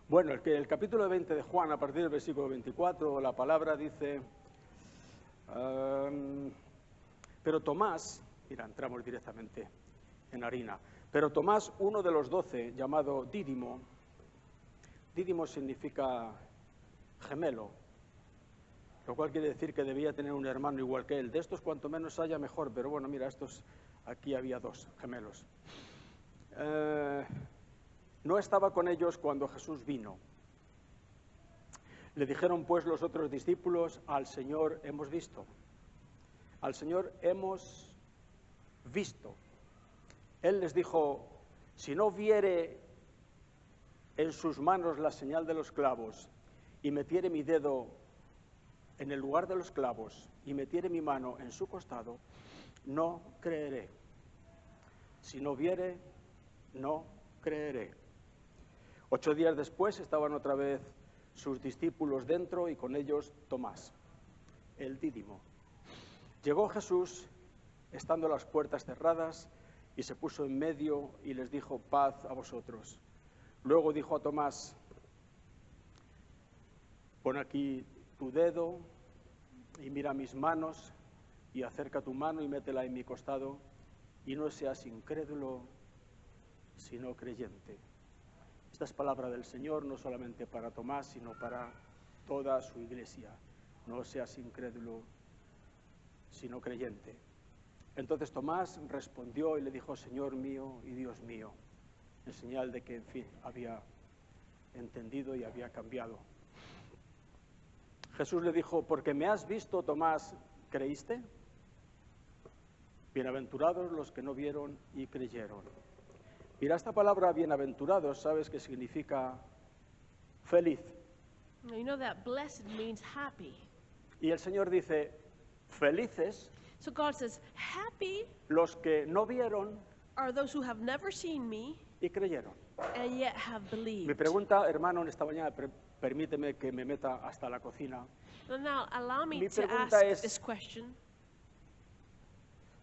Bueno, el capítulo 20 de Juan, a partir del versículo 24, la palabra dice, pero Tomás, mira, entramos directamente en harina, pero Tomás, uno de los 12, llamado Dídimo, Dídimo significa gemelo, lo cual quiere decir que debía tener un hermano igual que él. De estos cuanto menos haya mejor, pero bueno, mira, aquí había dos gemelos. No estaba con ellos cuando Jesús vino. Le dijeron pues los otros discípulos, al Señor hemos visto. Al Señor hemos visto. Él les dijo, si no viere en sus manos la señal de los clavos y metiere mi dedo en el lugar de los clavos y metiere mi mano en su costado, no creeré. Si no viere, no creeré. 8 días después estaban otra vez sus discípulos dentro y con ellos Tomás, el Dídimo. Llegó Jesús, estando las puertas cerradas, y se puso en medio y les dijo, paz a vosotros. Luego dijo a Tomás, pon aquí tu dedo y mira mis manos y acerca tu mano y métela en mi costado y no seas incrédulo, sino creyente. Esta es palabra del Señor, no solamente para Tomás, sino para toda su iglesia. No seas incrédulo, sino creyente. Entonces Tomás respondió y le dijo, Señor mío y Dios mío, en señal de que, en fin, había entendido y había cambiado. Jesús le dijo, porque me has visto, Tomás, ¿creíste? Bienaventurados los que no vieron y creyeron. Mira, esta palabra bienaventurados, ¿sabes qué significa feliz? You know that blessed means happy. Y el Señor dice, felices So God says, happy los que no vieron are those who have never seen me y creyeron. and yet have Mi believed. pregunta, hermano, en esta mañana, permíteme que me meta hasta la cocina. And now allow me Mi to pregunta ask es- this question.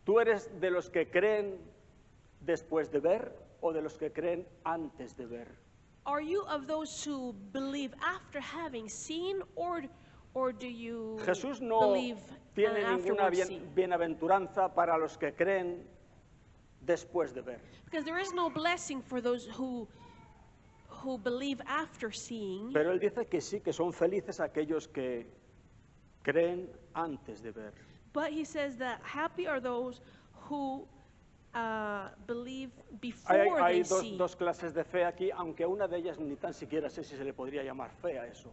¿Tú eres de los que creen después de ver o de los que creen antes de ver? Are you of those who believe after having seen, or do you Jesús no believe tiene and ninguna afterwards see? bienaventuranza para los que creen después de ver. Because there is no blessing for those who believe after seeing. Pero él dice que sí, que son felices aquellos que creen antes de ver. But he says that happy are those who believe before Hay they see. dos clases de fe aquí, aunque una de ellas ni tan siquiera sé si se le podría llamar fe a eso.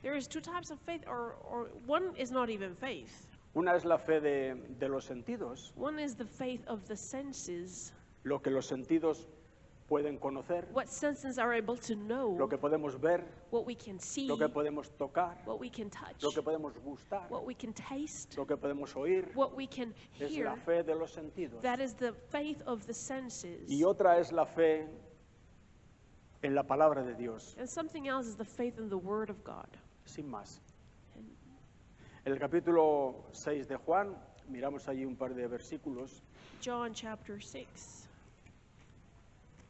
There is two types of faith, or one is not even faith. Una es la fe de los sentidos, One is the faith of the senses. lo que los sentidos pueden conocer, What senses are able to know, lo que podemos ver, what we can see, lo que podemos tocar, what we can touch, lo que podemos gustar, what we can taste, lo que podemos oír. what we can Es hear. la fe de los sentidos. That is the faith of the senses. Y otra es la fe en la palabra de Dios, And something else is the faith in the Word of God. sin más. En el capítulo 6 de Juan, miramos allí un par de versículos. John chapter 6.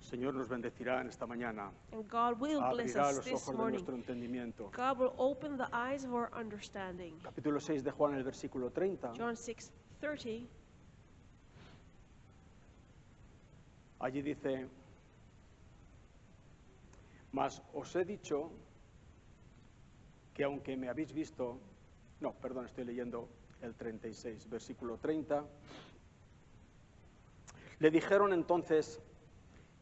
El Señor nos bendecirá en esta mañana, And God will bless abrirá us los this ojos de morning. nuestro entendimiento. God will open the eyes of our understanding. Capítulo 6 de Juan, el versículo 30. John 6:30. Allí dice, mas os he dicho que aunque me habéis visto, no, perdón, estoy leyendo el 36, versículo 30. Le dijeron entonces,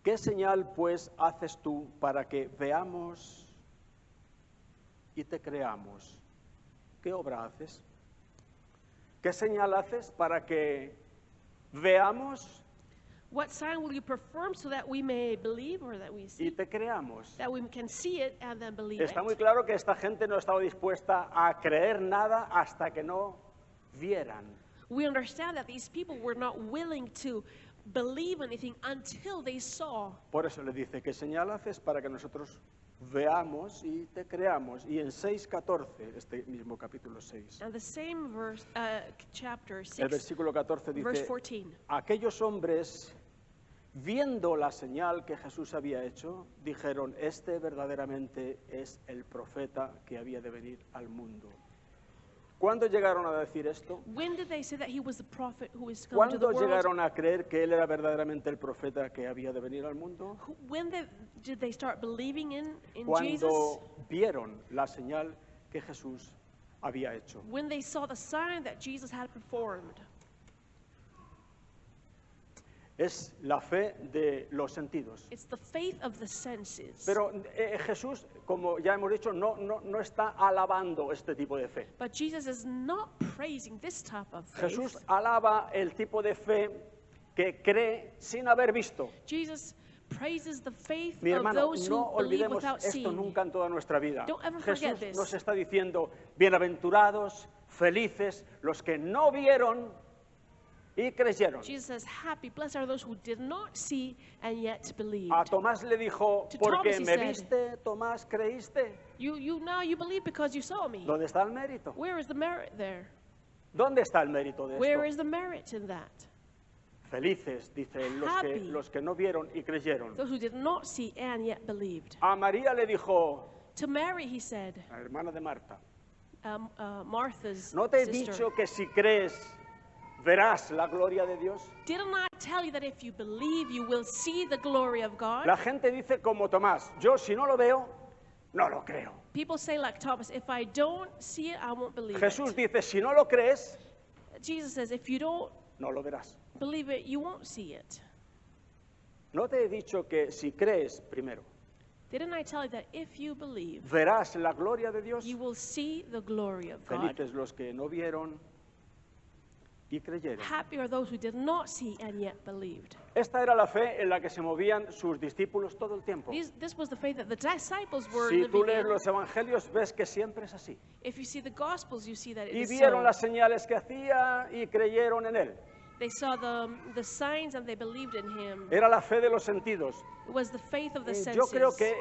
¿qué señal pues haces tú para que veamos y te creamos? ¿Qué obra haces? ¿Qué señal haces para que veamos What sign will you perform so that we may believe, or that we y see? te creamos? That we can see it and then believe Está muy it. claro que esta gente no estaba dispuesta a creer nada hasta que no vieran. We understand that these people were not willing to believe anything until they saw. Por eso le dice, ¿qué señal haces para que nosotros veamos y te creamos? Y en 6:14, este mismo capítulo 6, And the same verse, chapter el 6, versículo 14 verse dice, 14. aquellos hombres viendo la señal que Jesús había hecho, dijeron, este verdaderamente es el profeta que había de venir al mundo. ¿Cuándo llegaron a decir esto? When did they say that he was the prophet who is coming to the ¿Cuándo world? llegaron a creer que él era verdaderamente el profeta que había de venir al mundo? Did they start believing in Jesus? Cuando vieron la señal que Jesús había hecho. When they saw the sign that Jesus had performed. Es la fe de los sentidos. It's the faith of the senses. Pero Jesús, como ya hemos dicho, no está alabando este tipo de fe. But Jesus is not praising this type of faith. Jesús alaba el tipo de fe que cree sin haber visto. Jesus praises the faith Mi of hermano, those who no believe olvidemos without esto seeing. nunca en toda nuestra vida. Don't ever forget Jesús this. nos está diciendo, bienaventurados, felices, los que no vieron y creyeron. Jesus says, happy, blessed are those who did not see and yet believed. A Tomás le dijo, To porque Thomas he me said, viste, Tomás, creíste. You believe because you saw me. ¿Dónde está el mérito? Where is the merit there? ¿Dónde está el mérito de Where esto? is the merit in that? Felices, dice él, Happy. los que no vieron y creyeron. Those who did not see and yet believed. A María le dijo, To Mary he said, la hermana de Marta, Martha's ¿no te he sister, dicho que si crees verás la gloria de Dios? didn't I tell you that if you believe you will see the glory of God? La gente dice como Tomás, yo si no lo veo, no lo creo. People say like Thomas, if I don't see it, I won't believe Jesús it. dice, si no lo crees, Jesus says, if you don't no lo verás. believe it, you won't see it. No te he dicho que si crees primero, Didn't I tell you that if you believe, verás la gloria de Dios? you will see the glory of God? Felices los que no vieron y creyeron. Happy are those who did not see and yet believed. Esta era la fe en la que se movían sus discípulos todo el tiempo. This was the faith that the disciples were Si tú living lees in. los evangelios, ves que siempre es así. If you see the Gospels, you see that it Y is vieron so. las señales que hacía y creyeron en él. They saw the signs and they believed in him. Era la fe de los sentidos. It was the faith of the senses. Yo creo que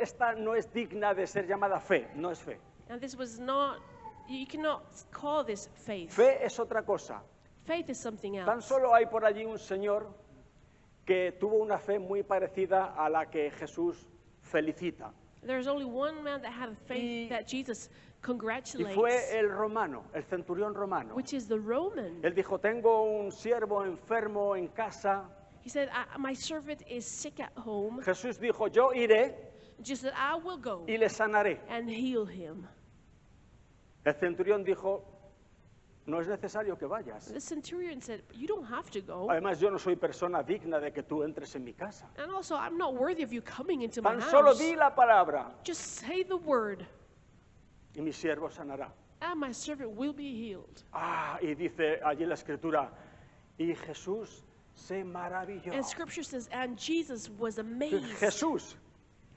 esta no es digna de ser llamada fe, no es fe. And this was not, you cannot call this faith. Fe es otra cosa. Faith is something Tan else. solo hay por allí un señor que tuvo una fe muy parecida a la que Jesús felicita. There's only one man that had a faith that Jesus Y congratulates, fue el romano, el centurión romano. which is the Roman. Él dijo, tengo un siervo enfermo en casa. He said, my servant is sick at home. Jesús dijo, yo iré Jesus said, I will go y le sanaré. and heal him. El centurión dijo, no es necesario que vayas. The centurion said, you don't have to go. Además, yo no soy persona digna de que tú entres en mi casa. And also, I'm not worthy of you coming into my Tan solo house. di la palabra Just say the word, y mi siervo sanará. and my servant will be healed. Y dice allí la escritura, y Jesús se maravilló. And scripture says, and Jesus was amazed. Jesús,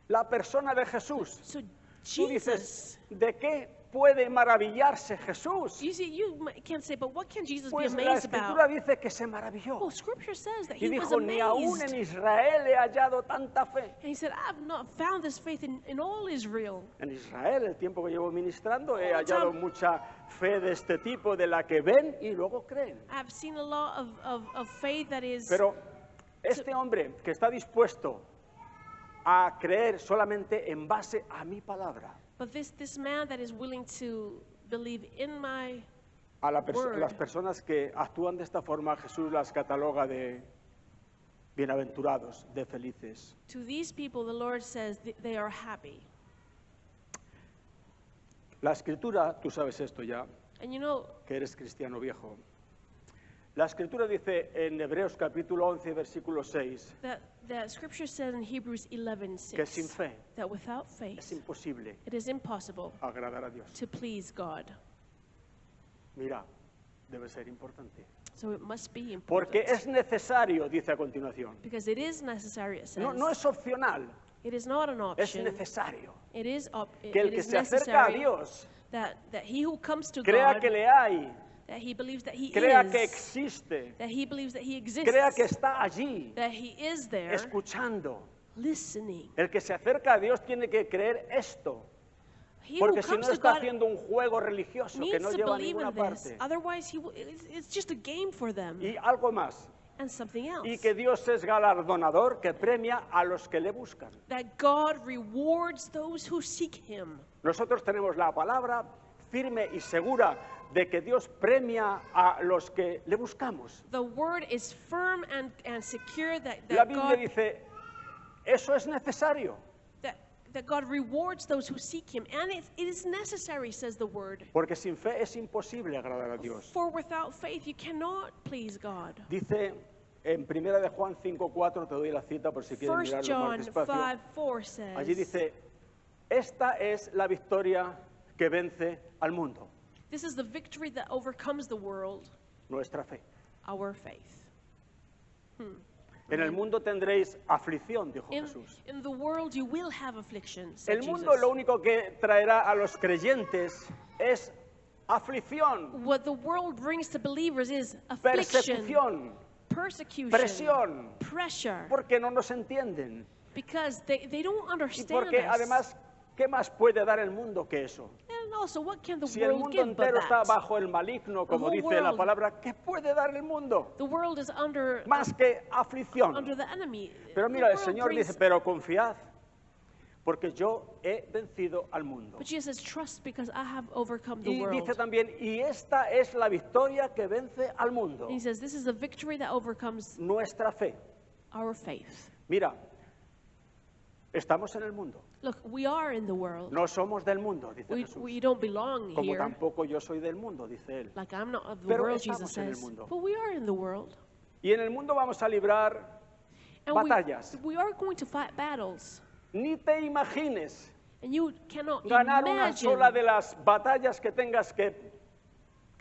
la persona de Jesús. So Tú dices, Jesus, ¿de qué puede maravillarse Jesús? you see, you can't say, but what can Jesus be Pues la amazed escritura about? dice que se maravilló. Well, scripture says that Y he was dijo, ni aún amazed. en Israel he hallado tanta fe. And he said, I've not found this faith in all Israel. En Israel, el tiempo que llevo ministrando, he All the hallado time. mucha fe de este tipo, de la que ven y luego creen. I've seen a lot of faith that is, Pero este hombre que está dispuesto a creer solamente en base a mi palabra, but this man that is willing to believe in my, a Word. las personas que actúan de esta forma, Jesús las cataloga de bienaventurados, de felices. to these people, the Lord says they are happy. La escritura, tú sabes esto ya, And you know, que eres cristiano viejo. La escritura dice en Hebreos capítulo 11, versículo 6, that scripture says in Hebrews 11:6 que sin fe that without es faith, imposible it is impossible agradar a Dios. to please God. Mira, debe ser importante. So it must be important. Porque es necesario, dice a continuación. Because it is necessary, it says. No es opcional, It is not an es option. necesario. It is Que el it que is se acerca a necessary Dios that he who comes to crea God, que le hay, that he believes that he crea que is, existe, that he believes that he exists, crea que está allí, that he is there, escuchando. listening. El que se acerca a Dios tiene que creer esto, He who porque si comes no to está God haciendo un juego religioso que needs no to lleva a believe ninguna in this. parte. Otherwise, it's just a game for them. Y algo más, and something else. Y que Dios es galardonador que premia a los que le buscan. That God rewards those who seek Him. Nosotros tenemos la palabra firme y segura de que Dios premia a los que le buscamos. The word is firm and secure that La Biblia God, dice, eso es necesario, that God rewards those who seek Him. And it is necessary, says the word. porque sin fe es imposible agradar a Dios. For without faith you cannot please God. Dice en 1 de Juan 5:4, te doy la cita por si quieres 1 mirarlo más John despacio. 5:4 says, Allí dice, esta es la victoria que vence al mundo, this is the victory that overcomes the world, nuestra fe. our faith. En el mundo tendréis aflicción, dijo In Jesús. the world you will have afflictions, said El mundo Jesus. lo único que traerá a los creyentes es aflicción, What the world brings to believers is affliction, persecución, persecution, presión, pressure, porque no nos entienden. because they don't Y understand porque us. además, ¿qué más puede dar el mundo que eso? And also, what can the Si el world mundo give but entero está that? bajo el maligno, como whole dice la world- palabra, ¿qué puede dar el mundo? The world is under Más que aflicción. the enemy. Pero The mira, el world Señor brings- dice, pero confiad, porque yo he vencido al mundo. But Jesus says, trust because I have overcome the Y world. dice también, y esta es la victoria que vence al mundo, He says, this is the victory that overcomes nuestra fe. our faith. Mira, estamos en el mundo, Look, we are in the world. no somos del mundo, dice We Jesús. don't belong Como here. tampoco yo soy del mundo, dice él. Like I'm not of the Pero world, estamos Jesus en el says. mundo. But we are in the world. Y en el mundo vamos a librar And batallas. we are going to fight battles. Ni te imagines And you cannot ganar una imagine, sola de las batallas que tengas que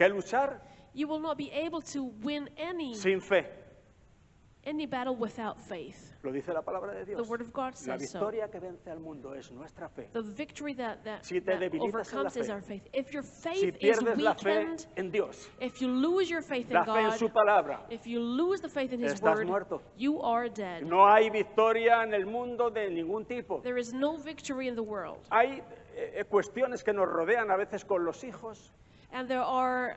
luchar you will not be able to win sin fe. any battle without faith. Lo dice la palabra de Dios. The word of God La says so. victoria que vence al mundo es nuestra fe. The victory that Si te debilitas en la overcomes is fe, our faith. If your Si faith is pierdes la fe weakened, en Dios, if you lose your faith in la fe en God, su palabra, if you lose the faith in His estás word, muerto. you are dead. no hay victoria en el mundo de ningún tipo. There is no victory in the world. Hay cuestiones que nos rodean a veces con los hijos. And there are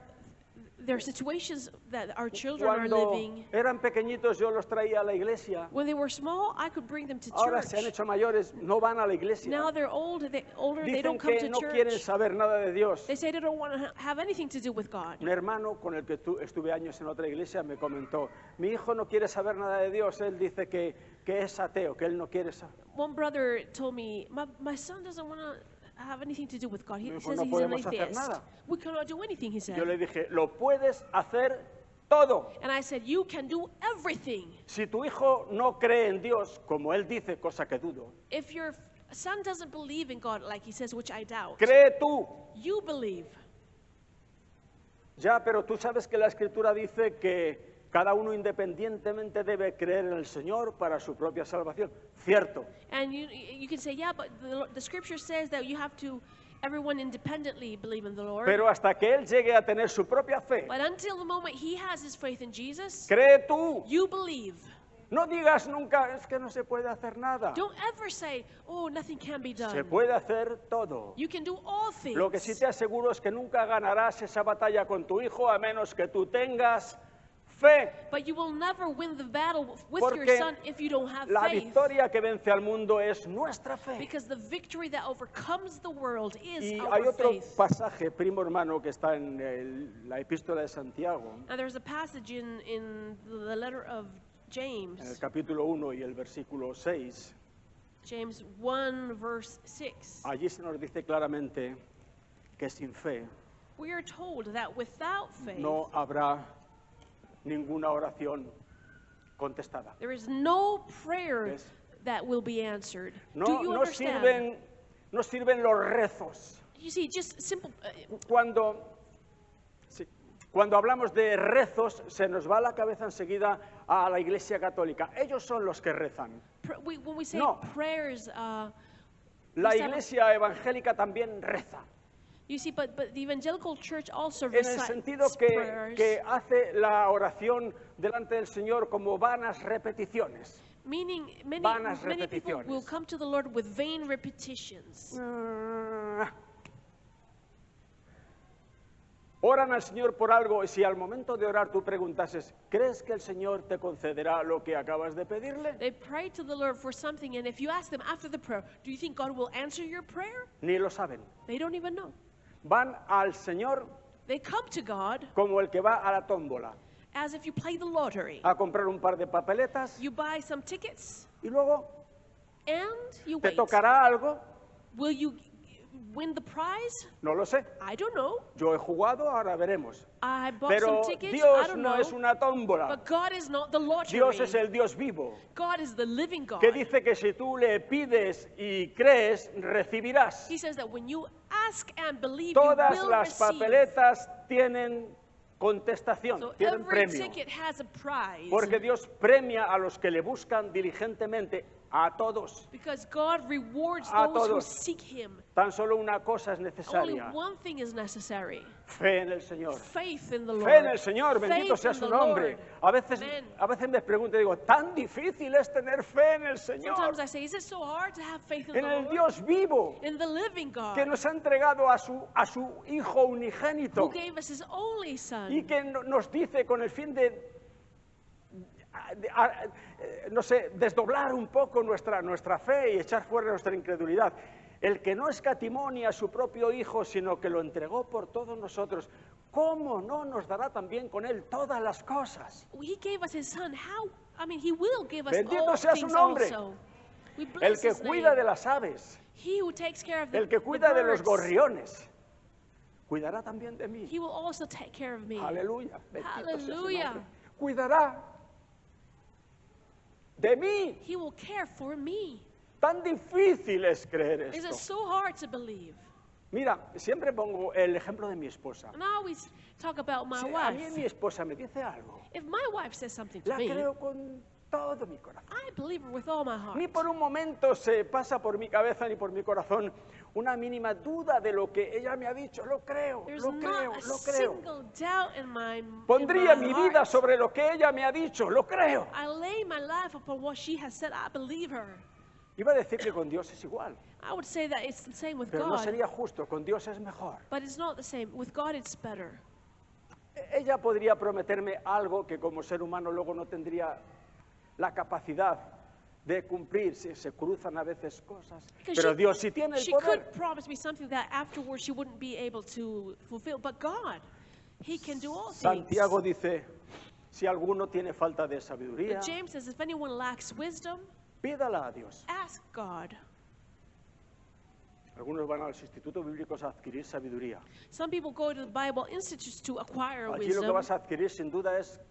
situations that our children are Cuando living. eran pequeñitos yo los traía a la iglesia. When they were small, I could bring them to Ahora se han church. hecho mayores, no van a la iglesia. Now they're older, they Dicen don't come que to no quieren church. saber nada de Dios. They say they don't want to have anything to do with God. Un hermano con el que estuve años en otra iglesia me comentó, mi hijo no quiere saber nada de Dios, él dice que es ateo, que él no quiere saber. One brother told me, my son doesn't want to have anything to do with God. He Pues says no he's an podemos hacer atheist. nada. We cannot do anything, he said. Yo le dije, lo puedes hacer todo. And I said, you can do everything. Si tu hijo no cree en Dios, como él dice, cosa que dudo, If your son doesn't believe in God, like he says, which I doubt, cree tú. you believe. Ya, pero tú sabes que la Escritura dice que cada uno independientemente debe creer en el Señor para su propia salvación. Cierto. And you can say, yeah, but the scripture says that you have to, everyone independently believe in the Lord. Pero hasta que él llegue a tener su propia fe, But until the moment he has his faith in Jesus, cree tú. you believe. No digas nunca, es que no se puede hacer nada. Don't ever say, oh, nothing can be Se done. puede hacer todo. You can do all things. Lo que sí te aseguro es que nunca ganarás esa batalla con tu hijo a menos que tú tengas fe. But you will never win the battle with your Porque son if you don't have la faith. victoria que vence al mundo es nuestra fe. Because the victory that overcomes the world is Y our hay otro faith. pasaje, primo hermano, que está en la epístola de Santiago, And there's a passage in the letter of en el James, capítulo 1 y el versículo 6. James 1 verse 6. Allí se nos dice claramente que sin fe We are told that without faith, no habrá ninguna oración contestada. there is no prayer ¿Ves? that will be answered. Do No, you no understand? sirven los rezos. You see, just simple. Cuando hablamos de rezos, se nos va la cabeza enseguida a la Iglesia Católica. Ellos son los que rezan. When we say No. prayers, La Está- Iglesia evangélica también reza. you see, but the evangelical church also En el recites sentido prayers, que hace la oración delante del Señor como vanas repeticiones. meaning vanas many people repeticiones. will come to the Lord with vain repetitions. oran al Señor por algo y si al momento de orar tú preguntases, ¿crees que el Señor te concederá lo que acabas de pedirle? They pray to the Lord for something, and if you ask them after the prayer, do you think God will answer your prayer? Ni lo saben. They don't even know. Van al Señor They come to God como el que va a la tómbola, as if you play the lottery. a comprar un par de papeletas You buy some tickets, y luego and you te wait. tocará algo, Will you win the prize? no lo sé. I don't know. Yo he jugado, ahora veremos. I bought Pero some tickets. I Dios don't no know. es una tómbola. But God is not the lottery. Dios es el Dios vivo, God is the living God. que dice que si tú le pides y crees, recibirás. He says that when you ask and believe, Todas you will las receive. papeletas tienen contestación, So tienen every premio. ticket has a prize. Porque Dios premia a los que le buscan diligentemente, a todos. Because God rewards A those who todos. seek Him. Tan solo una cosa es Only necesaria: one thing is necessary. fe en el Señor. Faith in the Lord. Fe en el Señor, bendito Faith sea in su the nombre. Lord. A veces Amen. me pregunto y digo, tan difícil es tener fe en el Señor, Sometimes I say, is it so hard to have faith in en the el Lord? Dios vivo, In the living God, que nos ha entregado a su Hijo who unigénito gave us His only Son. y que nos dice con el fin de no sé, desdoblar un poco nuestra fe y echar fuera nuestra incredulidad. El que no escatimó ni a su propio Hijo, sino que lo entregó por todos nosotros, ¿cómo no nos dará también con Él todas las cosas? He gave us His Son. How? I mean, He will give us Bendito all sea su things nombre. also. We El bless que His cuida name. de las aves, He who takes care of el que the cuida de los birds, gorriones, cuidará también de mí. He will also take care of me. Aleluya. Bendito sea su Hallelujah. nombre. Cuidará de mí. He will care for me. Tan difícil es creer Is it esto. so hard to believe? Mira, siempre pongo el ejemplo de mi esposa. And I always talk about my Si a mí mi wife. esposa me dice algo, If my wife says something to la me, creo con todo mi corazón. I believe her with all my heart. Ni por un momento se pasa por mi cabeza ni por mi corazón una mínima duda de lo que ella me ha dicho. Lo creo, There's lo creo, not a lo creo. single doubt in my Pondría mi vida heart. sobre lo que ella me ha dicho. Lo creo. I lay my life upon what she has said. I believe her. Iba a decir que con Dios es igual, I would say that it's the same with pero no God, sería justo. Con Dios es mejor. but it's not the same. With God, it's better. Ella podría prometerme algo que como ser humano luego no tendría la capacidad de cumplir. Se cruzan a veces cosas. Because Pero Dios sí tiene el she poder. could promise me something that afterwards she wouldn't be able to fulfill. But God, He can do all things. Santiago dice, si alguno tiene falta de sabiduría, But James says, if anyone lacks wisdom, pídala a Dios. ask God. Algunos van a los institutos bíblicos a adquirir sabiduría. Some people go to the Bible institutes to acquire Aquí lo que wisdom. vas a adquirir sin duda es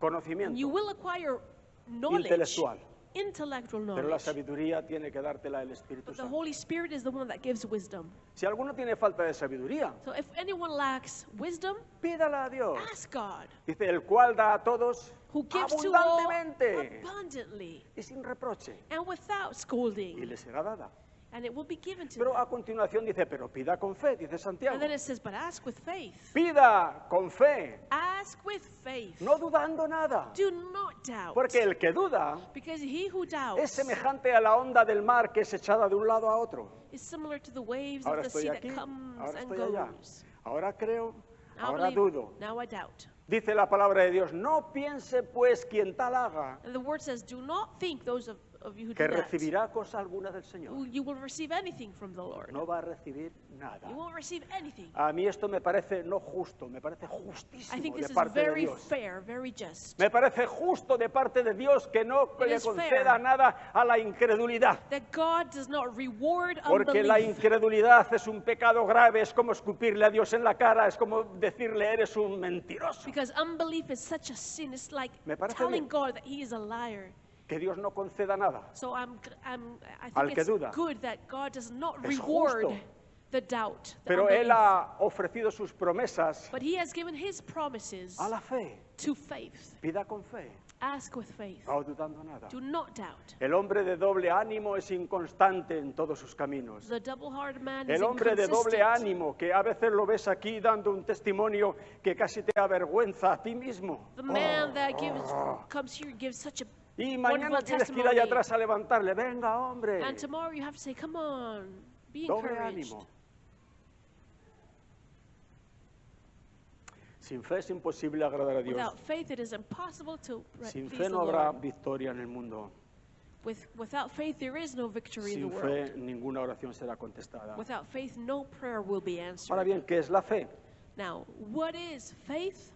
conocimiento, You will acquire knowledge, intelectual. intellectual Pero la knowledge. sabiduría tiene que dártela el Espíritu But the Santo. Holy Spirit is the one that gives wisdom. Si alguno tiene falta de sabiduría, So if anyone lacks wisdom, pídala a Dios. ask God, Dice, el cual da a todos who gives to all abundantemente abundantly y sin reproche, and without y scolding, le será dada. and it will be given to Pero them. a continuación dice, pero pida con fe, dice Santiago. And then it says, but ask with faith. Pida con fe, Ask with faith. no dudando nada. Do not doubt. Porque el que duda Because he who es doubts semejante a la onda del mar que es echada de un lado a otro. is similar to the waves Ahora of the estoy sea aquí, that comes ahora and estoy allá. goes. Ahora creo, Now I ahora believe, dudo. now I doubt. Dice la palabra de Dios, no piense pues quien tal haga And the word says, do not think those of you who que do that. recibirá cosa alguna del Señor. You will receive anything from the Lord. No va a recibir nada. You won't receive anything. A mí esto me parece no justo, me parece I justísimo think de this is parte de very Dios. fair, very just. Me parece justo de parte de Dios que no It le is conceda fair. nada a la incredulidad. That God does not reward Porque la unbelief. incredulidad es un pecado grave, es como escupirle a Dios en la cara, es como decirle eres un mentiroso. Because unbelief is such a sin. It's like Me parece telling bien. God that He is a liar. Que Dios no conceda nada. So I Al think que it's duda. good that God does not Es reward justo. the doubt, the Pero Él unbelief. ha ofrecido sus promesas But He has given His promises a la fe. to faith. Pida con fe, Ask with faith. no dudando nada. Do not doubt. El hombre de doble ánimo es inconstante en todos sus caminos. The double-hearted man is El hombre de doble inconsistent. ánimo, que a veces lo ves aquí dando un testimonio que casi te avergüenza a ti mismo. The man that comes here gives such a Y wonderful mañana tienes que ir allá testimony. atrás a levantarle. Venga, hombre. And tomorrow you have to say, come on, be Doble encouraged. ánimo. Sin fe es imposible agradar a Dios. Without faith, it is impossible to Sin please fe the no habrá Lord. victoria en el mundo. Without faith, there is no victory in the Sin world. fe ninguna oración será contestada. Without faith, no prayer will be Ahora answered. bien, ¿qué es la fe? Now, what is faith?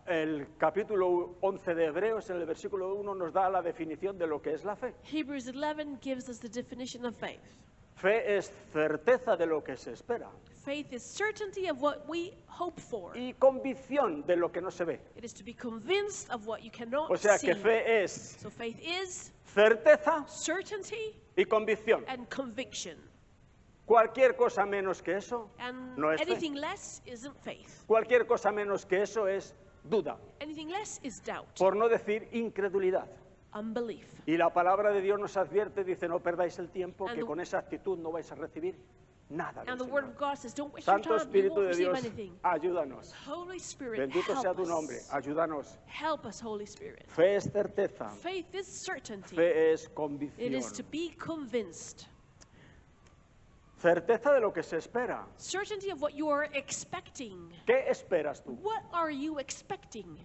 El capítulo 11 de Hebreos, en el versículo 1, nos da la definición de lo que es la fe. Hebrews 11 gives us the definition of faith. Fe es certeza de lo que se espera Faith is certainty of what we hope for. y convicción de lo que no se ve. It is to be convinced of what you cannot O sea see. que fe es So faith is certeza certainty y convicción. and conviction. Cualquier cosa menos que eso And no es fe. anything less isn't faith. Cualquier cosa menos que eso es duda, Anything less is doubt, por no decir incredulidad. unbelief. Y la palabra de Dios nos advierte, dice, no perdáis el tiempo, And que the- con esa actitud no vais a recibir nada del And the Word Señor. of God says, don't waste your Santo time, you Espíritu won't de receive Dios, anything. ayúdanos. Holy Spirit, Bendito sea help tu nombre, us. ayúdanos. Help us, Holy Spirit. Fe es certeza, Faith is certainty. fe es It convicción. is to be convinced. Certeza de lo que se espera. Certainty of what you are expecting. ¿Qué esperas tú? What are you expecting?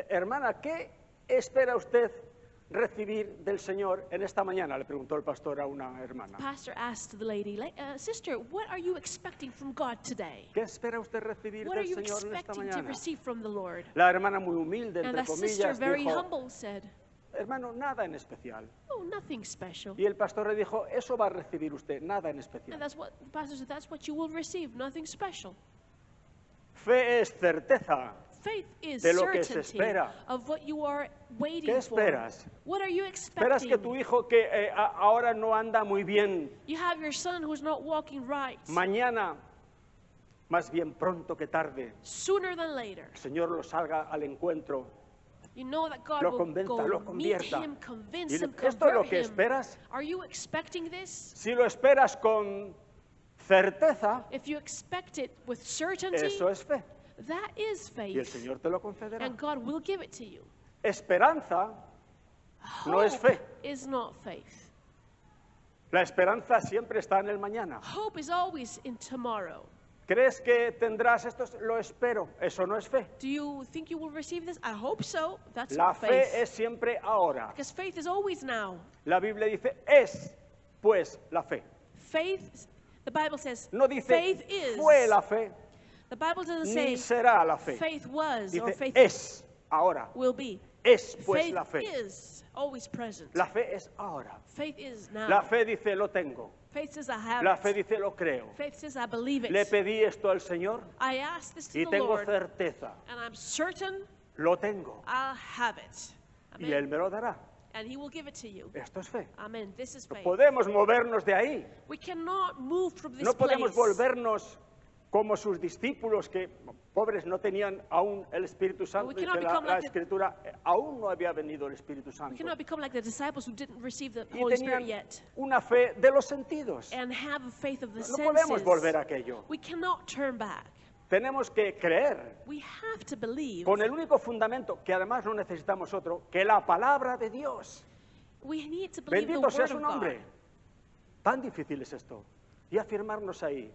Hermana, ¿qué espera usted recibir del Señor en esta mañana? Le preguntó el pastor a una hermana. Pastor asked the lady, sister, what are you expecting from God today? ¿Qué espera usted recibir What are del you Señor en esta expecting to mañana? receive from the Lord? La hermana muy humilde, And entre the sister, comillas, very dijo, humble, said, hermano, nada en especial. oh, nothing special. Y el pastor le dijo, eso va a recibir usted, nada en And especial. that's what the pastor said, that's what you will receive, nothing special. Fe es certeza. Faith is De lo que se certainty espera. of what you are waiting ¿Qué for. esperas? What are you Esperas que tu expecting? hijo que ahora no anda muy bien, You have your son who's not walking right. mañana, más bien pronto que tarde, Sooner than later, el Señor lo salga al encuentro, you know that God lo will convenza, lo go meet convierta. him, convince Y him, esto es lo convert que him. esperas. Are you expecting this? Si lo esperas con certeza, If you expect it with certainty, eso es fe. that is Y el faith. Señor te lo concederá. And God will give it to you. Esperanza no es fe. Hope is not faith. La esperanza siempre está en el mañana. Hope is always in tomorrow. ¿Crees que tendrás esto? Lo espero. Eso no es fe. Do you think you will receive this? I hope so. That's La not fe faith. es siempre ahora. Because faith is always now. La Biblia dice, es pues la fe. Faith, the Bible says, No dice, faith is. fue la fe, The Bible doesn't ni say será la fe. faith was or Dice, faith es ahora. will be. Es pues Faith la fe. is always present. La fe es ahora. Faith is now. La fe dice, lo tengo. Faith says, I have La it. fe dice, lo creo. Faith says, I believe it. Le pedí esto al Señor I asked this to y the tengo Lord, certeza. and I'm certain Lo tengo. I'll have it. Y Amen. Él me lo dará. And He will give it to you. Esto es fe. Amen. This is No faith. podemos movernos de ahí. We cannot move from this No podemos place. volvernos como sus discípulos que, pobres, no tenían aún el Espíritu Santo. We Dice cannot la become like the- Escritura, aún no había venido el Espíritu We Santo. cannot become like the disciples who didn't receive the Y Holy Spirit tenían yet una fe de los sentidos. and have a faith of the No podemos volver senses. a aquello. We cannot turn back. Tenemos que creer We have to believe. con el único fundamento, que además no necesitamos otro, que la palabra de Dios. We need to believe the Bendito sea Word su of God. nombre. Tan difícil es esto. Y afirmarnos ahí.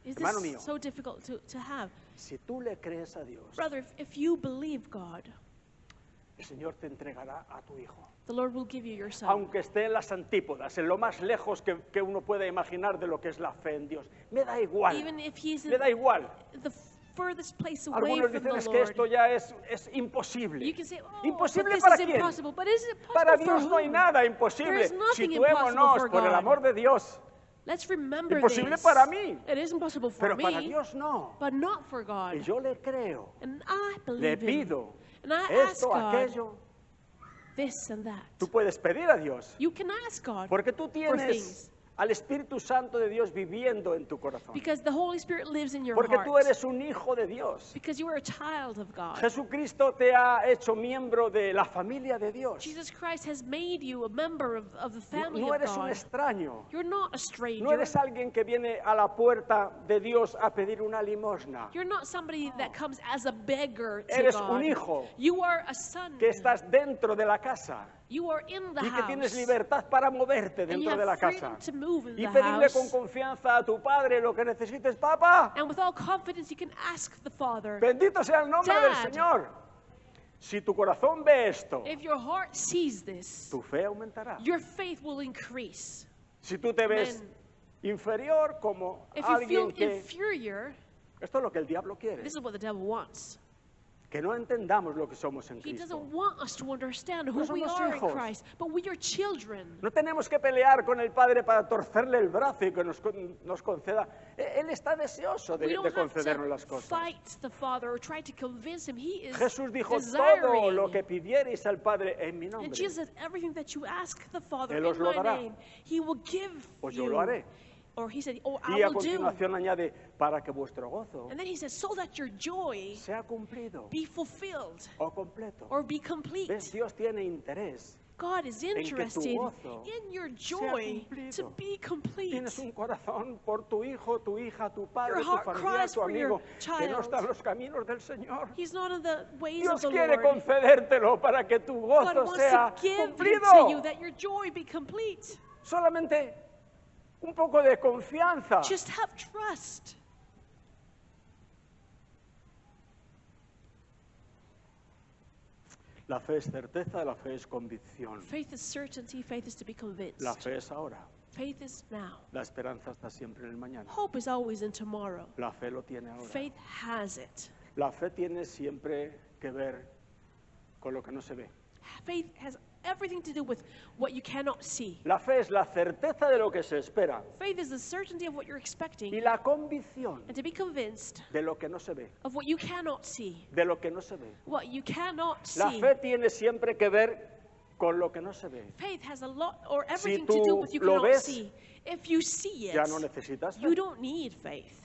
Is Hermano this mío. so difficult to have? Si tú le crees a Dios, Brother, if you believe God, el Señor te entregará a tu hijo. the Lord will give you your son. Aunque esté en las antípodas, en lo más lejos que uno pueda imaginar de lo que es la fe en Dios. Me da igual. Even if he's in Me da igual. the furthest place away Algunos from dicen the es que esto Lord, ya es imposible. you can say, oh, ¿Imposible but this para is quién? impossible. But is it possible Para for Dios no hay whom? nada There imposible. is nothing Situémonos impossible for por el God. amor de Dios. Let's remember Imposible this. para mí. It is impossible for Pero me, para Dios no. but not for God. Y yo le creo. And I Le believe Him. pido And I ask esto, God aquello. this and that. Tú puedes pedir a Dios. You can ask God Porque tú for tienes things. al Espíritu Santo de Dios viviendo en tu corazón. Because the Holy Spirit lives in your Porque heart. tú eres un hijo de Dios. Because you are a child of God. Jesucristo te ha hecho miembro de la familia de Dios. Jesus Christ has made you a member of the family No of eres un God. extraño. You're not a stranger. No eres alguien que viene a la puerta de Dios a pedir una limosna. You're not somebody that comes as a beggar to Eres God. un hijo You are a son. Que estás dentro de la casa. You are in the y que tienes house. libertad para moverte And you dentro de la have freedom casa to move in y the pedirle con house. confianza a tu padre lo que necesites, papá. And with all confidence, you can ask the Father. Bendito sea el nombre del Dad. Señor. Si tu corazón ve esto, If your heart sees this, tu fe aumentará. your faith will increase. Si tú te ves Amen. inferior como If you feel alguien que... inferior, Esto es lo que el diablo quiere. this is what the devil wants. Que no entendamos lo que somos en He Cristo. doesn't want us to understand who No we somos are in hijos. Christ, but we are children. No tenemos que pelear con el Padre para torcerle el brazo y que nos conceda. Él está deseoso We de don't have concedernos to las cosas. fight the Father or try to convince him. He is Jesús dijo, todo desiring. lo que pidierais al Padre en mi And nombre, Jesus said, everything that you ask the Father Él os in lo my dará. name, He will give pues yo you. lo haré. Or He said, oh, Y I a will do. continuación añade, para que vuestro gozo And then He says, so that your joy sea cumplido be fulfilled o completo. or be complete. ¿Ves? Dios tiene interés. God is que tu interested gozo in your sea joy cumplido. to be complete. Tienes un corazón por tu hijo, tu hija, tu padre, Your tu heart familiar, cries tu for your amigo, que no child. está en los caminos del Señor. He's not in the ways Dios of the quiere Lord. concedértelo para que tu God gozo wants sea to give it to cumplido. you that your joy be complete. Solamente un poco de confianza. Just have trust. La fe es certeza, la fe es convicción. Faith is certainty, faith is to be convinced. La fe es ahora. Faith is now. La esperanza está siempre en el mañana. Hope is always in tomorrow. La fe lo tiene ahora. Faith has it. La fe tiene siempre que ver con lo que no se ve. Faith has everything to do with what you cannot see. La fe es la certeza de lo que se espera Faith is the certainty of what you're expecting y la convicción and to be convinced de lo que no se ve, of what you cannot see. de lo que no se ve. What you cannot La see. fe tiene siempre que ver con lo que no se ve. Faith has a lot or Si everything to do tú with you lo cannot ves, see. If you see it, Ya no necesitas you fe. don't need faith.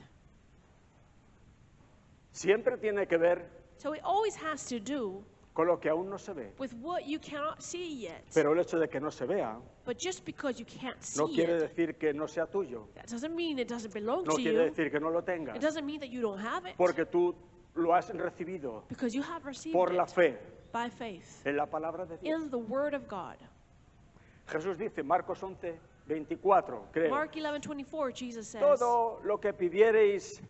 Siempre tiene que ver So it always has to do con lo que aún no se ve. with what you cannot see yet. Pero el hecho de que no se vea But just because you can't no see quiere it, decir que no sea tuyo. that doesn't mean it doesn't belong No to quiere you. decir que no lo tengas. It doesn't mean that you don't have it. Porque tú lo has recibido Because you have received por la it fe by faith en la palabra de Dios. in the Word of God. Jesús dice, Marcos 11, 24, creo. Mark 11:24, Jesus says, Todo lo que pidiereis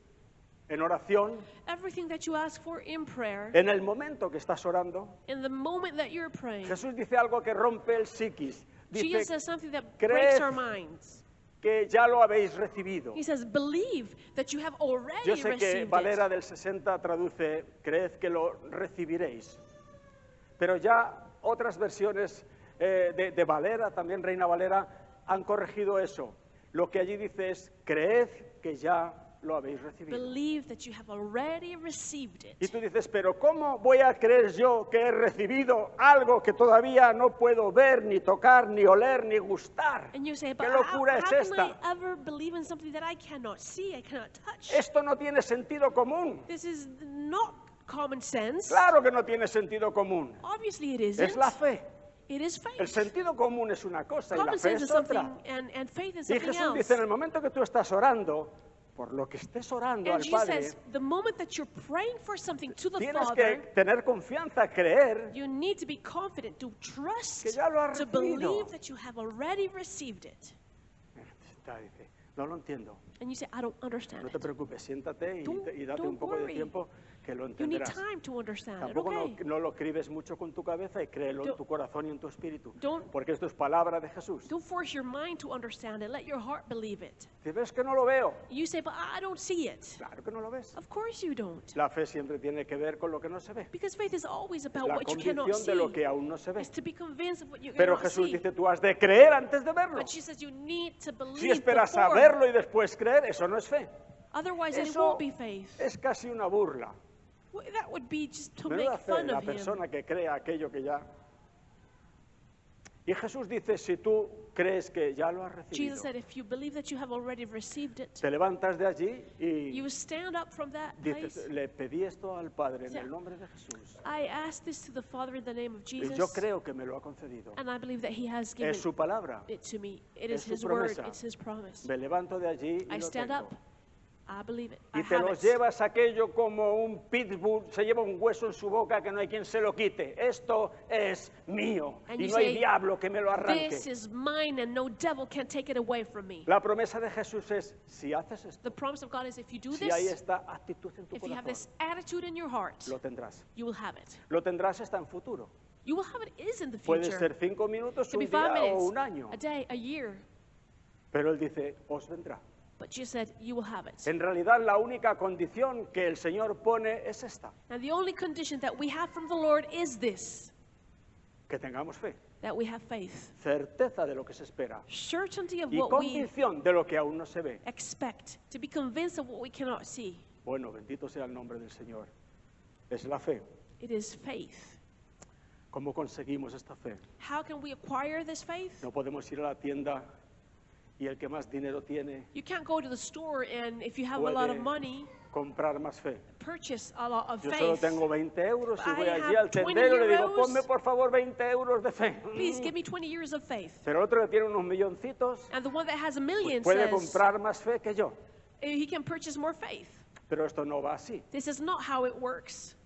en oración, everything that you ask for in prayer, en el momento que estás orando, in the moment that you're praying, Jesús dice algo que rompe el psiquis. Jesus Dice says something that "Creed breaks our minds. que ya lo habéis recibido. He says, believe that you have already Yo sé que received Valera it. del 60 traduce, creed que lo recibiréis. Pero ya otras versiones de Valera, también Reina Valera, han corregido eso. Lo que allí dice es, creed que ya lo habéis recibido. Believe that you have already received Y it. tú dices, pero ¿cómo voy a creer yo que he recibido algo que todavía no puedo ver, ni tocar, ni oler, ni gustar? And you say, ¿Qué but locura how es can esta? I ever believe in something that I cannot see, I cannot touch? Esto no tiene sentido común. This is not common sense. Claro que no tiene sentido común. Obviously it Es isn't. la fe. It is El faith. sentido común es una cosa y la Common fe sense es is something, otra. and faith is Y something Jesús else. dice, en el momento que tú estás orando, por lo que estés orando And al Jesus Padre, says, the moment that you're praying for something to the tienes Father, que tener confianza, creer you need to be confident, to trust, que ya lo has to recibido. believe that you have already received it. Dice, no lo entiendo. And you say, I don't understand No te it. preocupes, siéntate Don't- y date don't un poco de worry. tiempo que lo You need entenderás. time to understand it, Tampoco okay? no lo cribes mucho con tu cabeza y créelo en Don't- tu corazón y en tu espíritu. don't- Porque esto es palabra de Jesús. Don't force your mind to understand it. Let your heart believe it. Si ves que no lo veo, You say, but I don't see it. claro que no lo ves. Of course you don't. La fe siempre tiene que ver con lo que no se ve. Because faith is always about La what you cannot convicción see. de lo que aún no se ve. It's to be convinced of what you Pero cannot Jesús see. dice, tú has de creer antes de verlo. But she says you need to believe Si esperas a before. verlo y después creer, eso no es fe. Otherwise it Eso won't be faith. es casi una burla. Well, that would be just to Menuda make fe fun la of him. persona que crea aquello que ya... Y Jesús dice, si tú crees que ya lo has recibido, Jesus said, if you believe that you have already received it, te levantas de allí y you stand up from that place. dices, le pedí esto al Padre en Sí. el nombre de Jesús. I ask this to the Father in the name of Y Jesus, yo creo que me lo ha concedido. and I believe that He has given Es su palabra. it to me. It Es is su His word. promesa. It's His promise. Me levanto de allí y I lo stand tengo. up I believe it. I Y te have los it. llevas aquello como un pitbull se lleva un hueso en su boca que no hay quien se lo quite. Esto es mío And y you no hay say, diablo que me lo arranque. This is mine and no devil can take it away from me. La promesa de Jesús es, si haces esto, The promise of God is if you do si hay this, esta actitud en tu if you have this corazón, attitude in your heart, lo tendrás. you will have it. Lo tendrás hasta en futuro. You will have it is in the Puede future. ser 5 minutos, It could un be 5 día o minutes, un año. a day, a year. Pero Él dice, os vendrá. But you said you will have it. En realidad la única condición que el Señor pone es esta, And the only condition that we have from the Lord is this, que tengamos fe, that we have faith. certeza de lo que se espera Certainty of y what we convicción de lo que aún no se ve. expect. To be convinced of what we cannot see. Bueno, bendito sea el nombre del Señor. Es la fe. It is faith. ¿Cómo conseguimos esta fe? How can we acquire this faith? No podemos ir a la tienda y el que más dinero tiene You can't go to the store and if you have a lot of puede money, comprar más fe. purchase a lot of Yo solo faith. tengo 20 euros y I voy allí have al 20 tendero y le digo, euros. ponme por favor 20 euros de fe. Please give me 20 years of faith. Pero el otro que tiene unos milloncitos, And the one that has a pues million puede says comprar más fe que yo. he can purchase more faith. Pero esto no va así. This is not how it works.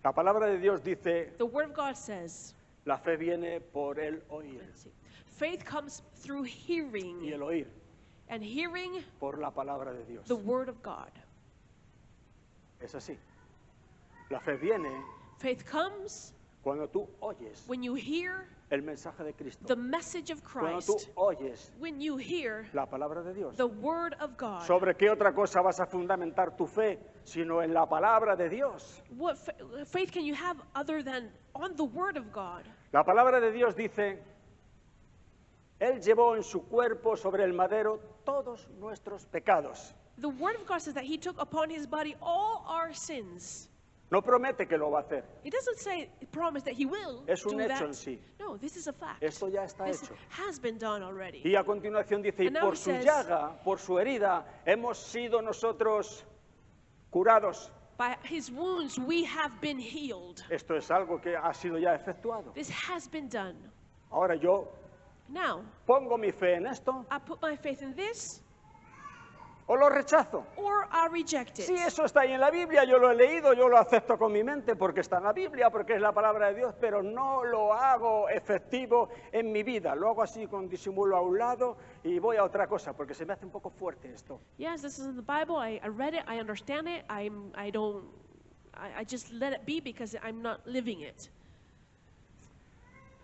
La palabra de Dios dice, The Word of God says, la fe viene por el oír let's see, faith comes through y hearing, el oír and hearing por la palabra de Dios. the Word of God. Es así. La fe viene Faith comes cuando tú oyes when you hear el mensaje de Cristo. the message of Cuando tú Christ, oyes when you hear la palabra de Dios. the Word of God. ¿Sobre qué otra cosa vas a fundamentar tu fe sino en la palabra de Dios? What faith can you have other than on the Word of God? La palabra de Dios dice, Él llevó en su cuerpo sobre el madero todos nuestros pecados. The Word of God says that He took upon His body all our sins. No promete que lo va a hacer. It doesn't say, promise that He will Es un do hecho that. en sí. No, this is a fact. Esto ya está This hecho. has been done already. Y a continuación dice, y And now por he su says- llaga, por su herida, hemos sido nosotros curados. By His wounds we have been healed. Esto es algo que ha sido ya efectuado. This has been done. Ahora yo Now, pongo mi fe en esto I put my faith in this o lo rechazo. or I reject it. Si eso está ahí en la Biblia, yo lo he leído, yo lo acepto con mi mente porque está en la Biblia, porque es la palabra de Dios, pero no lo hago efectivo en mi vida. Lo hago así con disimulo a un lado y voy a otra cosa porque se me hace un poco fuerte esto. Yes, this is in the Bible. I read it. I understand it. I just let it be because I'm not living it.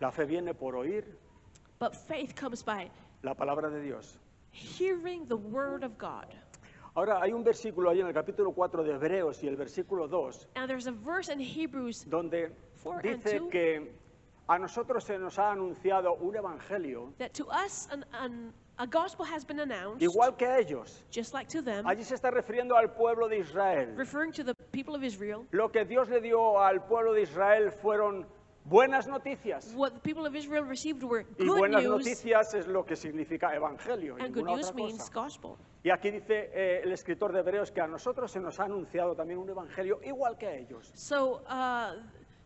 La fe viene por oír But faith comes by la palabra de Dios. hearing the Word of God. Ahora, hay un versículo ahí en el capítulo 4 de Hebreos y el versículo 2, And there's a verse in Hebrews donde 4 and dice 2 que a nosotros se nos ha anunciado un evangelio that to us a gospel has been announced, igual que a ellos. just like to them, Allí se está refiriendo al pueblo de Israel. referring to the people of Israel. Lo que Dios le dio al pueblo de Israel fueron buenas noticias. What the people of Israel received were Y good buenas news, noticias es lo que significa evangelio, and good ninguna news otra means cosa. gospel. Y aquí dice el escritor de Hebreos que a nosotros se nos ha anunciado también un evangelio igual que a ellos. So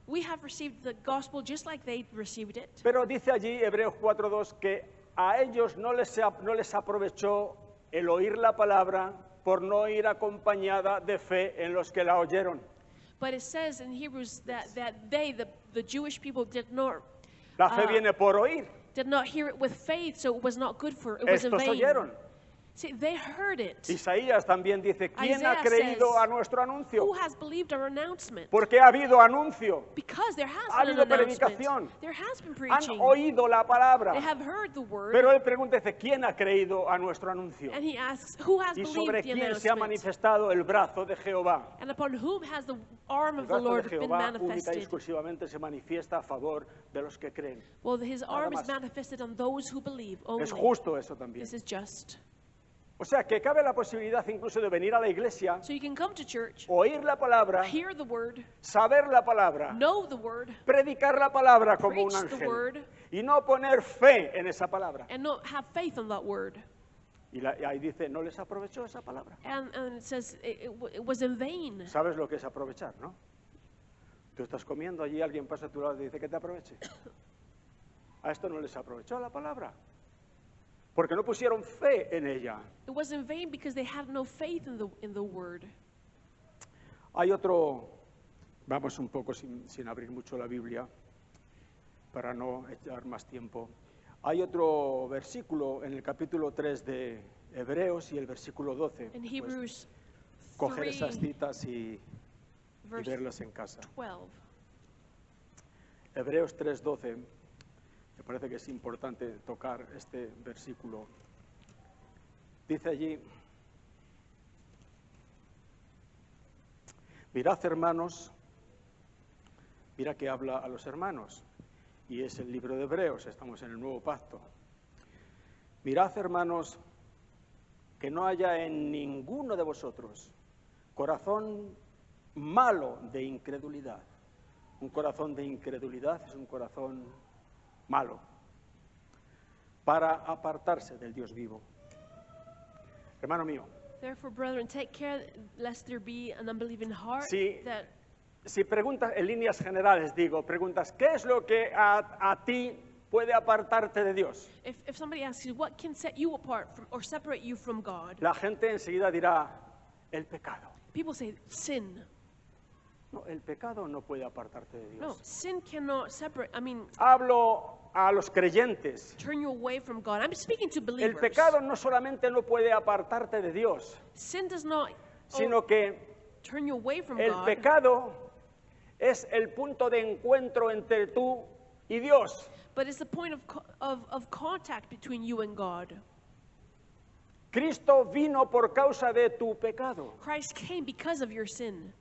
we have received the gospel just like they received it. Pero dice allí Hebreos 4:2 que a ellos no les aprovechó el oír la palabra por no ir acompañada de fe en los que la oyeron. But it says in Hebrews that they, the Jewish people, did not La fe viene por oír. hear it with faith, so it was not good for it was in Estos vain. oyeron. See, they heard it. Isaías también dice, ¿quién ha Isaiah creído says, a nuestro anuncio? Who has believed our announcement? Porque ha habido anuncio. Because there has Ha been habido an announcement. predicación. There has been Han preaching. oído la palabra. They have heard the word. Pero él pregunta, dice, ¿quién ha creído a nuestro anuncio? And he asks, who has Y sobre believed the quién se ha announcement? manifestado el brazo de Jehová. And upon whom has the arm El of the brazo Lord de been Jehová única y manifested? exclusivamente se manifiesta a favor de los que creen. Well, his Nada arm is más. manifested on those who believe only. Es justo eso también. This is just. O sea, que cabe la posibilidad incluso de venir a la iglesia, So you can come to church, oír la palabra, hear the word, saber la palabra, know the word, predicar la palabra como un preach the ángel word, y no poner fe en esa palabra. and not have faith on that word. Y ahí dice, no les aprovechó esa palabra. And it says it was in vain. ¿Sabes lo que es aprovechar, no? Tú estás comiendo allí, alguien pasa a tu lado y dice que te aproveche. A esto no les aprovechó la palabra. porque no pusieron fe en ella. It was in vain because they had no faith in the word. Hay otro, vamos un poco sin abrir mucho la Biblia, para no echar más tiempo. Hay otro versículo en el capítulo 3 de Hebreos y el versículo 12. In Pues, Hebrews coger 3, esas citas y verse verlas en casa. 12. Hebreos 3:12, me parece que es importante tocar este versículo. Dice allí, mirad hermanos, mira que habla a los hermanos, y es el libro de Hebreos, estamos en el nuevo pacto. Mirad hermanos, que no haya en ninguno de vosotros corazón malo de incredulidad. Un corazón de incredulidad es un corazón malo, para apartarse del Dios vivo. Hermano mío, Therefore, brethren, take care lest there be an unbelieving heart Sí. that si preguntas en líneas generales, preguntas, ¿qué es lo que a ti puede apartarte de Dios? if somebody asks you what can set you apart from or separate you from God, La gente enseguida dirá, el pecado. people say sin. No, el pecado no puede apartarte de No, Dios. sin cannot separate. I mean, Hablo a los creyentes. turn you away from God. I'm speaking to El believers. pecado no solamente no puede apartarte de Dios, Sin does not sino que turn you away from el God, pecado es el punto de encuentro entre tú y Dios. but it's the point of contact between you and God. Cristo vino por causa de tu pecado. Christ came because of your sin.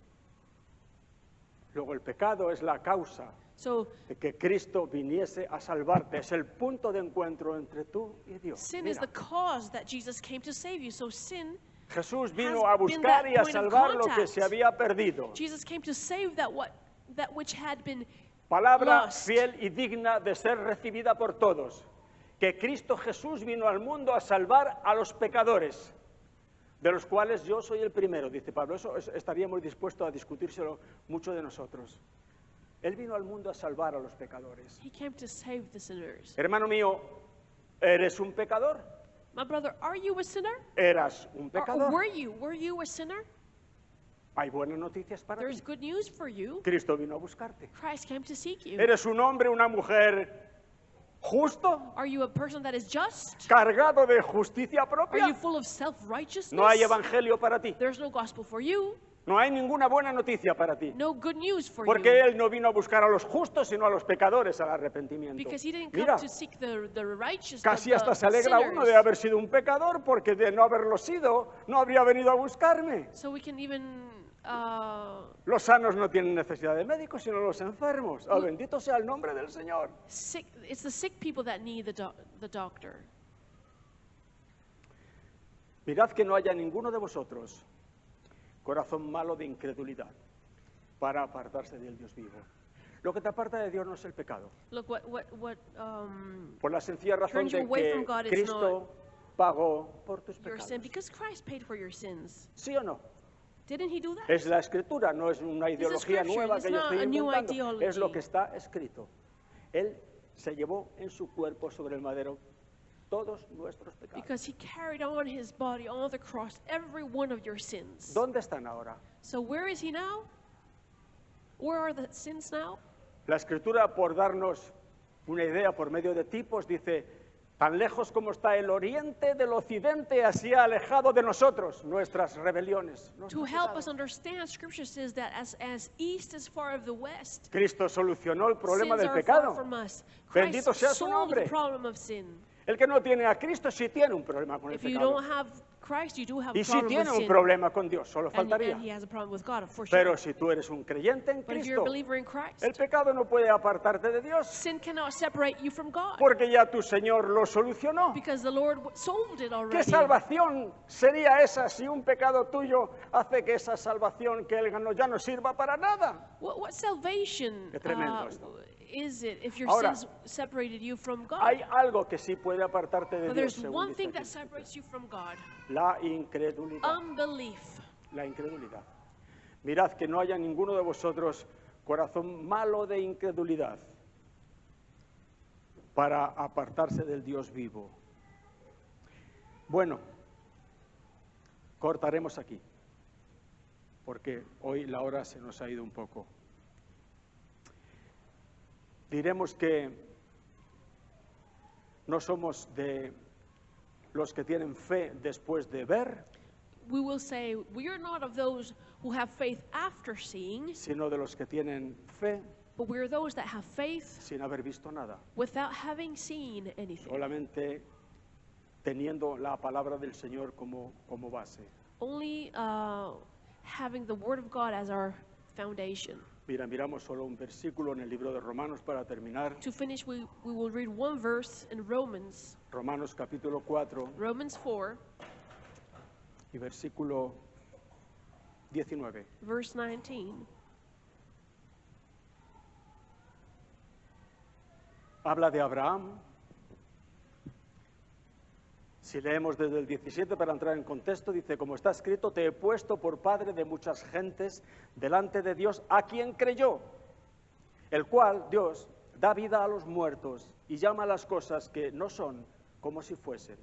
Luego el pecado es la causa So de que Cristo viniese a salvarte. Es el punto de encuentro entre tú y Dios. sin is Mira, the cause that Jesus came to save you. So sin, Jesús vino has a been buscar that y a point of salvar lo que contact. se había perdido. Jesus came to save that which had been Palabra lost. fiel y digna de ser recibida por todos. Que Cristo Jesús vino al mundo a salvar a los pecadores, de los cuales yo soy el primero, dice Pablo. Eso estaríamos dispuestos a discutírselo mucho de nosotros. Él vino al mundo a salvar a los pecadores. He came to save the sinners. Hermano mío, ¿eres un pecador? My brother, are you a sinner? ¿Eras un Or pecador? were you a sinner? Hay buenas noticias para There's ti. good news for you. Cristo vino a buscarte. Christ came to seek you. ¿Eres un hombre, una mujer justo, Are you a person that is just? cargado de justicia Are propia? you full of self-righteousness? No hay evangelio para ti. There's no gospel for you. No hay ninguna buena noticia para ti. No good news for Porque you. Él no vino a buscar a los justos, sino a los pecadores al arrepentimiento. Because he didn't come Mira, to seek the righteous, casi but hasta the se alegra uno sinners. de haber sido un pecador, porque de no haberlo sido, no habría venido a buscarme. So we can even Los sanos no tienen necesidad de médicos, sino los enfermos. Oh, bendito sea el nombre del Señor. it's the sick people that need the doctor. Mirad que no haya ninguno de vosotros corazón malo de incredulidad para apartarse del Dios vivo. Lo que te aparta de Dios no es el pecado, Look, what por la sencilla razón turns you de away que from God is Cristo pagó por tus your pecados. sin, because Christ paid for your sins. ¿Sí o no? Didn't he do that? Es la Escritura, no es una ideología scripture, nueva it's que yo not estoy a new inventando. ideology. Es lo que está escrito. Él se llevó en su cuerpo sobre el madero todos nuestros pecados. Because he carried on his body on the cross every one of your sins. ¿Dónde están ahora? So where is he now? Where are the sins now? La Escritura, por darnos una idea por medio de tipos, dice, tan lejos como está el oriente del occidente, así ha alejado de nosotros nuestras rebeliones. To nuestros help pecados. us understand, Scripture says that as east as far as the west, Cristo solucionó el problema sins del are far pecado. from us. Bendito Christ sea su solved nombre. the problem of sin. El que no tiene a Cristo sí tiene un problema con el If you pecado. don't have Christ, you do have Y a sí problem tiene with un sin. problema con Dios, solo faltaría. And he has a problem with God, for sure. Pero si tú eres un creyente en But if you're Cristo, a believer in Christ, el pecado no puede apartarte de Dios, sin cannot separate you from God. porque ya tu Señor lo solucionó. Because the Lord solved it ¿Qué already. salvación sería esa si un pecado tuyo hace que esa salvación que Él ganó ya no sirva para nada? What salvation Qué tremendo esto. is it if your Ahora, sins separated you from God? Hay algo que sí puede apartarte de But Dios, there's según one dice thing aquí. that separates you from God. La incredulidad. Unbelief. La incredulidad. Mirad que no haya ninguno de vosotros corazón malo de incredulidad para apartarse del Dios vivo. Bueno, cortaremos aquí, porque hoy la hora se nos ha ido un poco. Diremos que no somos de los que tienen fe después de ver, We will say, we are not of those who have faith after seeing, sino de los que tienen fe but we are those that have faith sin haber visto nada, without having seen anything. solamente teniendo la palabra del Señor como base. Only having the Word of God as our foundation. Miramos solo un versículo en el libro de Romanos para terminar. To finish, we will read one verse in Romans, Romanos capítulo 4 Romans 4, y versículo 19. verse 19. Habla de Abraham. Si leemos desde el 17 para entrar en contexto, dice, como está escrito, te he puesto por padre de muchas gentes delante de Dios, a quien creyó, el cual, Dios, da vida a los muertos y llama a las cosas que no son como si fuesen.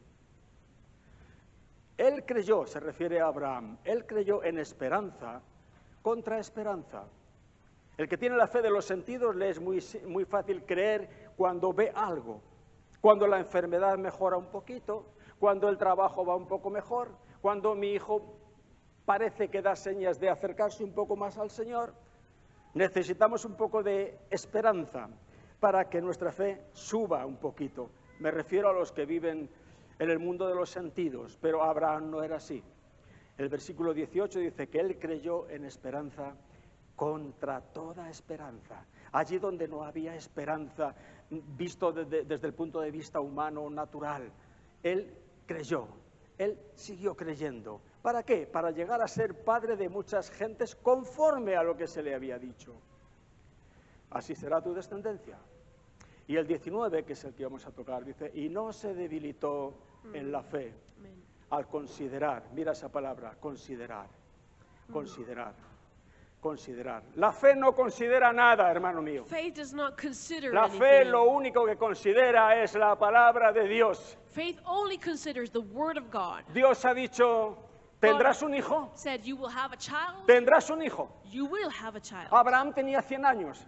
Él creyó, se refiere a Abraham, él creyó en esperanza contra esperanza. El que tiene la fe de los sentidos le es muy fácil creer cuando ve algo, cuando la enfermedad mejora un poquito, cuando el trabajo va un poco mejor, cuando mi hijo parece que da señas de acercarse un poco más al Señor. Necesitamos un poco de esperanza para que nuestra fe suba un poquito. Me refiero a los que viven en el mundo de los sentidos, pero Abraham no era así. El versículo 18 dice que él creyó en esperanza contra toda esperanza. Allí donde no había esperanza, visto desde el punto de vista humano, natural, él creyó, él siguió creyendo. ¿Para qué? Para llegar a ser padre de muchas gentes conforme a lo que se le había dicho. Así será tu descendencia. Y el 19, que es el que vamos a tocar, dice, y no se debilitó en la fe al considerar, mira esa palabra, considerar. La fe no considera nada, hermano mío. Faith does not consider La fe anything. lo único que considera es la palabra de Dios. Faith only considers the Word of God. Dios ha dicho, ¿tendrás un hijo? Said, you will have a child. ¿Tendrás un hijo? You will have a child. Abraham tenía 100 años,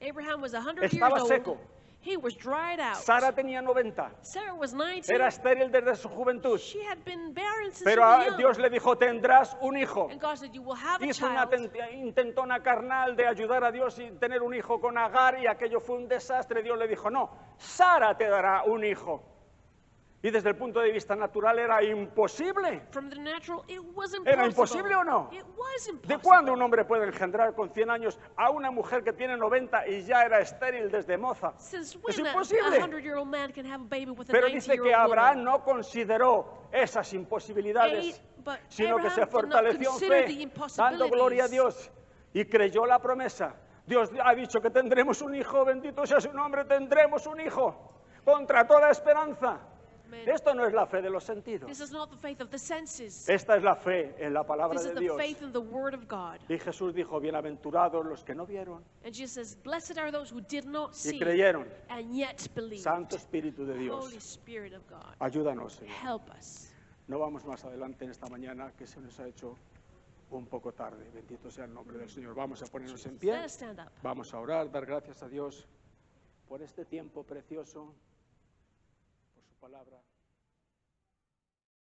Abraham was 100 estaba years seco. old. He was dried out. Sara tenía 90, Sarah was 90. era estéril desde su juventud. She had been barren since Pero she was a young. Dios le dijo, tendrás un hijo. And God said, you will have a Hizo una child. intentona carnal de ayudar a Dios y tener un hijo con Agar, y aquello fue un desastre. Dios le dijo, no, Sara te dará un hijo. Y desde el punto de vista natural era imposible. From the natural, it was impossible. ¿Era imposible o no? It was ¿De impossible. cuándo un hombre puede engendrar con 100 años a una mujer que tiene 90 y ya era estéril desde moza? Since Es when a imposible. 100-year-old man can have a baby with a Pero dice que 90-year-old Abraham woman? no consideró esas imposibilidades, But sino que se Abraham did not fortaleció en consider the fe, dando impossibilities. gloria a Dios, y creyó la promesa. Dios ha dicho que tendremos un hijo, bendito sea su nombre, tendremos un hijo, contra toda esperanza. Amen. Esto no es la fe de los sentidos, This is not the faith of the senses. esta es la fe en la palabra This de is the Dios. faith in the Word of God. Y Jesús dijo, bienaventurados los que no vieron And Jesus says, blessed are those who did not y see creyeron. and yet believed. Santo Espíritu de Dios, Holy Spirit of God, ayúdanos, Señor. help us. No vamos más adelante en esta mañana, que se nos ha hecho un poco tarde. Bendito sea el nombre del Señor. Vamos a ponernos en Let pie, us stand up. vamos a orar, dar gracias a Dios por este tiempo precioso, por su palabra.